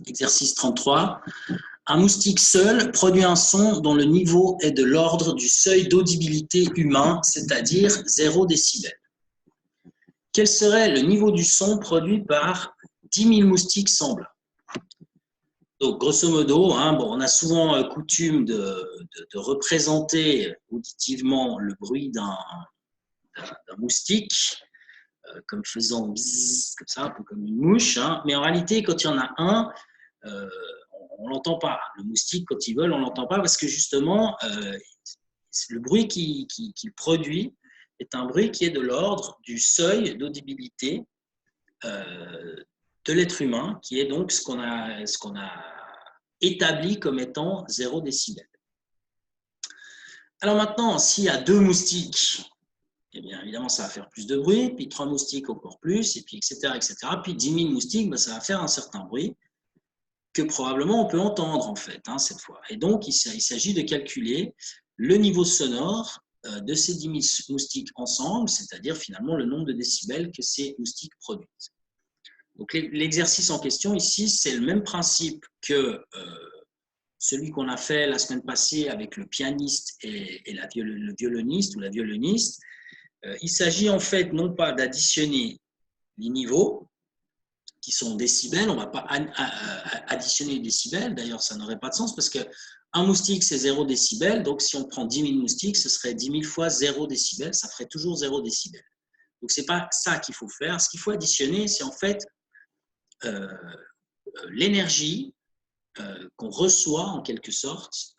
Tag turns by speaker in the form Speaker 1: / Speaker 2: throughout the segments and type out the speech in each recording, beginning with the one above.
Speaker 1: Exercice 33. Un moustique seul produit un son dont le niveau est de l'ordre du seuil d'audibilité humain, c'est-à-dire 0 décibel. Quel serait le niveau du son produit par 10 000 moustiques semblables? Donc, grosso modo, on a souvent coutume de représenter auditivement le bruit d'un moustique, comme faisant bzzz, comme ça, un peu comme une mouche. Mais en réalité, quand il y en a un, on ne l'entend pas. Le moustique, quand il vole, on ne l'entend pas parce que justement, le bruit qu'il produit est un bruit qui est de l'ordre du seuil d'audibilité de l'être humain, qui est donc ce qu'on a établi comme étant 0 décibel. Alors maintenant, s'il y a 2 moustiques, eh bien évidemment, ça va faire plus de bruit, puis 3 moustiques encore plus, et puis etc. Puis 10 000 moustiques, ça va faire un certain bruit que probablement on peut entendre en fait, cette fois. Et donc, il s'agit de calculer le niveau sonore de ces 10 000 moustiques ensemble, c'est-à-dire finalement le nombre de décibels que ces moustiques produisent. Donc, l'exercice en question ici, c'est le même principe que celui qu'on a fait la semaine passée avec le pianiste et le violoniste ou la violoniste. Il s'agit en fait non pas d'additionner les niveaux, qui sont décibels, on ne va pas additionner les décibels, d'ailleurs ça n'aurait pas de sens parce qu'un moustique c'est 0 décibel, donc si on prend 10 000 moustiques, ce serait 10 000 fois 0 décibel, ça ferait toujours 0 décibel. Donc ce n'est pas ça qu'il faut faire, ce qu'il faut additionner c'est en fait l'énergie qu'on reçoit en quelque sorte,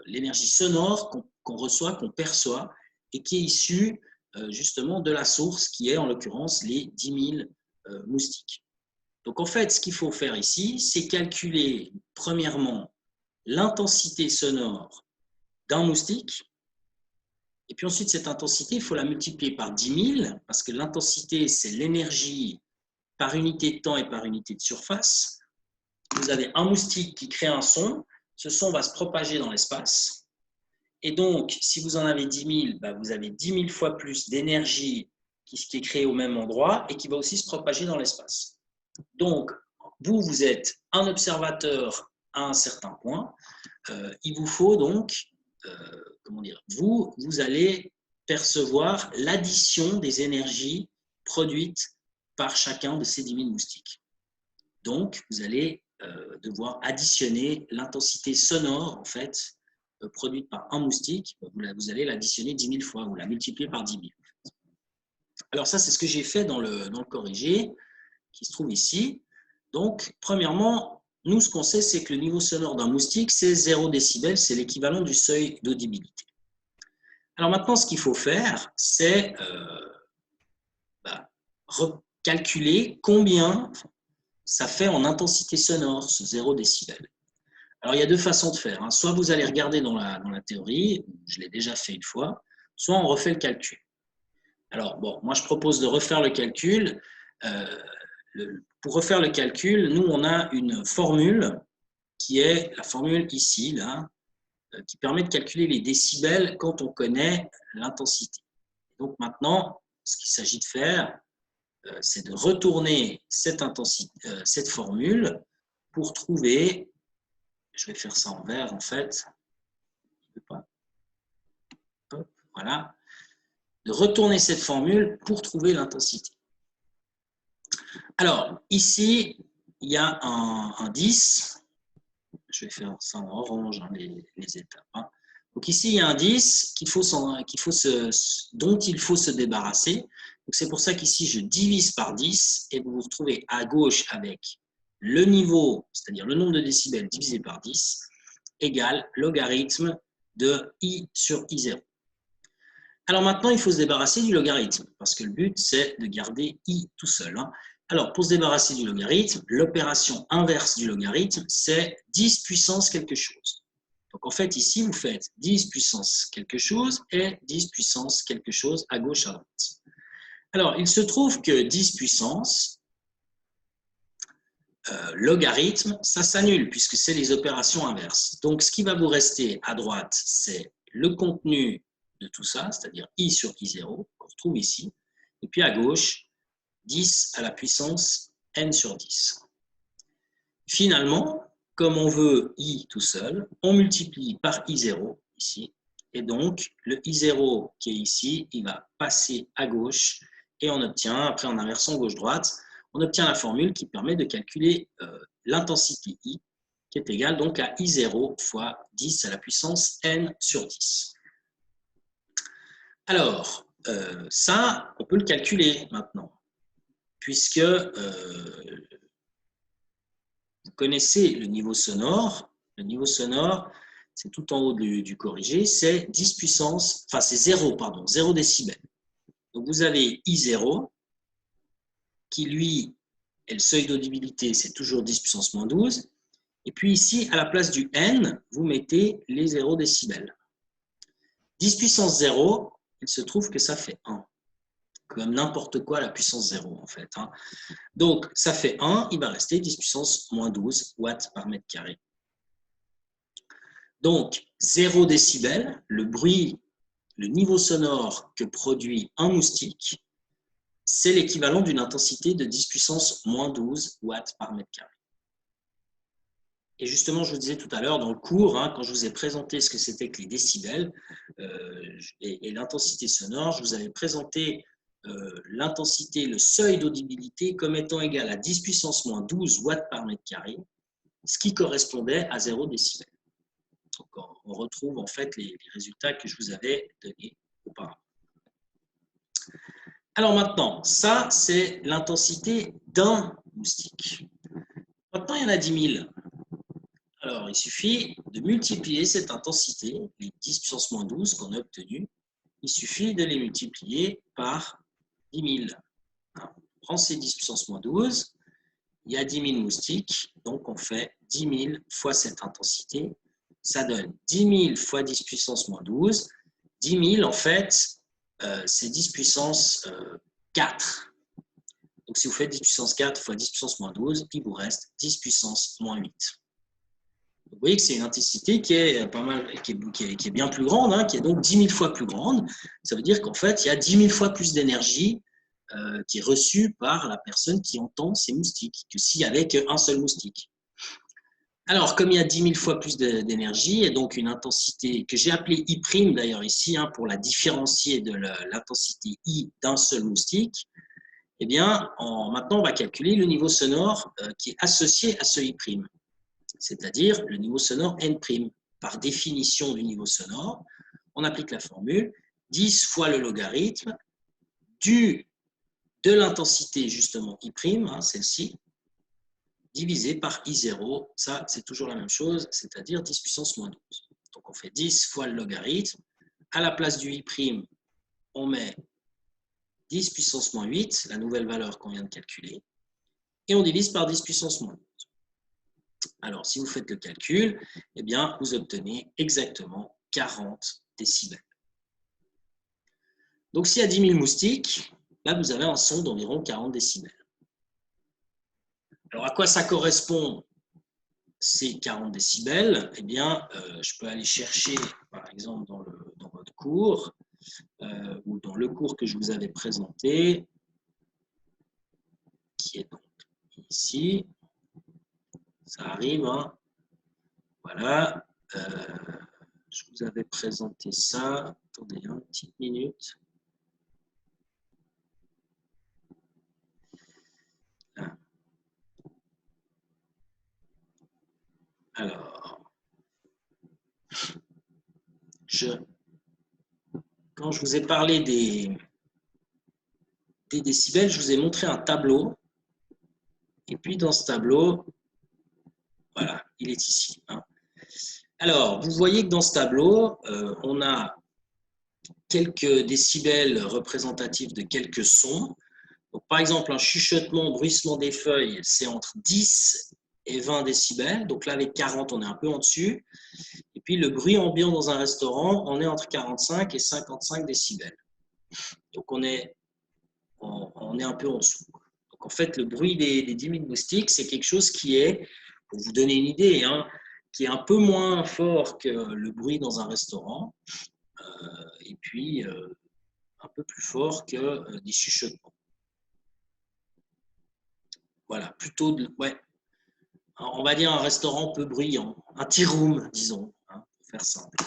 Speaker 1: l'énergie sonore qu'on reçoit, qu'on perçoit et qui est issue justement de la source qui est en l'occurrence les 10 000 moustiques. Donc en fait, ce qu'il faut faire ici, c'est calculer premièrement l'intensité sonore d'un moustique et puis ensuite cette intensité, il faut la multiplier par 10 000 parce que l'intensité, c'est l'énergie par unité de temps et par unité de surface. Vous avez un moustique qui crée un son, ce son va se propager dans l'espace. Et donc, si vous en avez 10 000, vous avez 10 000 fois plus d'énergie qui est créée au même endroit et qui va aussi se propager dans l'espace. Donc, vous êtes un observateur à un certain point. Il vous faut donc, vous allez percevoir l'addition des énergies produites par chacun de ces 10 000 moustiques. Donc, vous allez devoir additionner l'intensité sonore, en fait, produite par un moustique. Vous allez l'additionner 10 000 fois, vous la multipliez par 10 000. Alors ça, c'est ce que j'ai fait dans le corrigé, qui se trouve ici. Donc, premièrement, nous, ce qu'on sait, c'est que le niveau sonore d'un moustique, c'est 0 décibel, c'est l'équivalent du seuil d'audibilité. Alors maintenant, ce qu'il faut faire, c'est recalculer combien ça fait en intensité sonore, ce 0 décibel. Alors, il y a deux façons de faire. Soit vous allez regarder dans la théorie, je l'ai déjà fait une fois, soit on refait le calcul. Alors, moi, je propose de refaire le calcul. Pour refaire le calcul, nous, on a une formule qui est la formule ici, là, qui permet de calculer les décibels quand on connaît l'intensité. Donc maintenant, ce qu'il s'agit de faire, c'est de retourner cette formule pour trouver, je vais faire ça en vert en fait, voilà, de retourner cette formule pour trouver l'intensité. Alors, ici, il y a un 10, je vais faire ça en orange, les étapes. Donc ici, il y a un 10 dont il faut se débarrasser. C'est pour ça qu'ici, je divise par 10 et vous vous retrouvez à gauche avec le niveau, c'est-à-dire le nombre de décibels divisé par 10, égale logarithme de I sur I0. Alors maintenant, il faut se débarrasser du logarithme, parce que le but, c'est de garder I tout seul. Alors, pour se débarrasser du logarithme, l'opération inverse du logarithme, c'est 10 puissance quelque chose. Donc, en fait, ici, vous faites 10 puissance quelque chose et 10 puissance quelque chose à gauche, à droite. Alors, il se trouve que 10 puissance, logarithme, ça s'annule puisque c'est les opérations inverses. Donc, ce qui va vous rester à droite, c'est le contenu de tout ça, c'est-à-dire I sur I0, qu'on retrouve ici. Et puis à gauche, 10 à la puissance n sur 10. finalement, comme on veut I tout seul, on multiplie par I0 ici. Et donc, le I0 qui est ici, il va passer à gauche et on obtient, après en inversant gauche-droite, on obtient la formule qui permet de calculer l'intensité I, qui est égale donc à I0 fois 10 à la puissance n sur 10. Alors, ça, on peut le calculer maintenant, puisque vous connaissez le niveau sonore. Le niveau sonore, c'est tout en haut du corrigé, c'est 10 puissance, enfin c'est 0, pardon, 0 décibels. Donc vous avez I0, qui lui est le seuil d'audibilité, c'est toujours 10 puissance moins 12. Et puis ici, à la place du N, vous mettez les 0 décibels. 10 puissance 0, il se trouve que ça fait 1. Comme n'importe quoi, la puissance 0 en fait. Donc, ça fait 1, il va rester 10 puissance moins 12 watts par mètre carré. Donc, 0 décibel, le bruit, le niveau sonore que produit un moustique, c'est l'équivalent d'une intensité de 10 puissance moins 12 watts par mètre carré. Et justement, je vous disais tout à l'heure dans le cours, quand je vous ai présenté ce que c'était que les décibels et l'intensité sonore, je vous avais présenté l'intensité, le seuil d'audibilité comme étant égal à 10 puissance moins 12 watts par mètre carré, ce qui correspondait à 0 décibel. Donc, on retrouve en fait les résultats que je vous avais donnés auparavant. Alors maintenant, ça c'est l'intensité d'un moustique. Maintenant, il y en a 10 000. Alors, il suffit de multiplier cette intensité, les 10 puissance moins 12 qu'on a obtenues, il suffit de les multiplier par 10 000. On prend ces 10 puissance moins 12, il y a 10 000 moustiques, donc on fait 10 000 fois cette intensité, ça donne 10 000 fois 10 puissance moins 12. 10 000, en fait, c'est 10 puissance 4. Donc, si vous faites 10 puissance 4 fois 10 puissance moins 12, il vous reste 10 puissance moins 8. Vous voyez que c'est une intensité qui est, pas mal, qui est bien plus grande, qui est donc 10 000 fois plus grande. Ça veut dire qu'en fait, il y a 10 000 fois plus d'énergie qui est reçue par la personne qui entend ces moustiques que s'il y avait qu'un seul moustique. Alors, comme il y a 10 000 fois plus d'énergie, et donc une intensité que j'ai appelée I' d'ailleurs ici, pour la différencier de l'intensité I d'un seul moustique, eh bien, maintenant, on va calculer le niveau sonore qui est associé à ce I', c'est-à-dire le niveau sonore N'. Par définition du niveau sonore, on applique la formule 10 fois le logarithme de l'intensité, justement I', celle-ci, divisé par I0, ça c'est toujours la même chose, c'est-à-dire 10 puissance moins 12. Donc on fait 10 fois le logarithme, à la place du I', on met 10 puissance moins 8, la nouvelle valeur qu'on vient de calculer, et on divise par 10 puissance moins 12. Alors si vous faites le calcul, eh bien vous obtenez exactement 40 décibels. Donc s'il y a 10 000 moustiques, là vous avez un son d'environ 40 décibels. Alors, à quoi ça correspond ces 40 décibels? Eh bien, je peux aller chercher, par exemple, dans votre cours, ou dans le cours que je vous avais présenté, qui est donc ici. Ça arrive, Voilà. Je vous avais présenté ça. Attendez une petite minute. Là. Alors, quand je vous ai parlé des décibels, je vous ai montré un tableau. Et puis, dans ce tableau, voilà, il est ici. Alors, vous voyez que dans ce tableau, on a quelques décibels représentatifs de quelques sons. Donc, par exemple, un chuchotement, bruissement des feuilles, c'est entre 10 et 20 décibels. Donc là, avec 40, on est un peu en dessus. Et puis, le bruit ambiant dans un restaurant, on est entre 45 et 55 décibels. Donc, on est un peu en dessous. Donc, en fait, le bruit des 10 000 moustiques, c'est quelque chose qui est, pour vous donner une idée, qui est un peu moins fort que le bruit dans un restaurant, et puis un peu plus fort que des chuchotements. Voilà, plutôt ouais. on va dire un restaurant peu bruyant, un tea room, disons, hein, pour faire simple.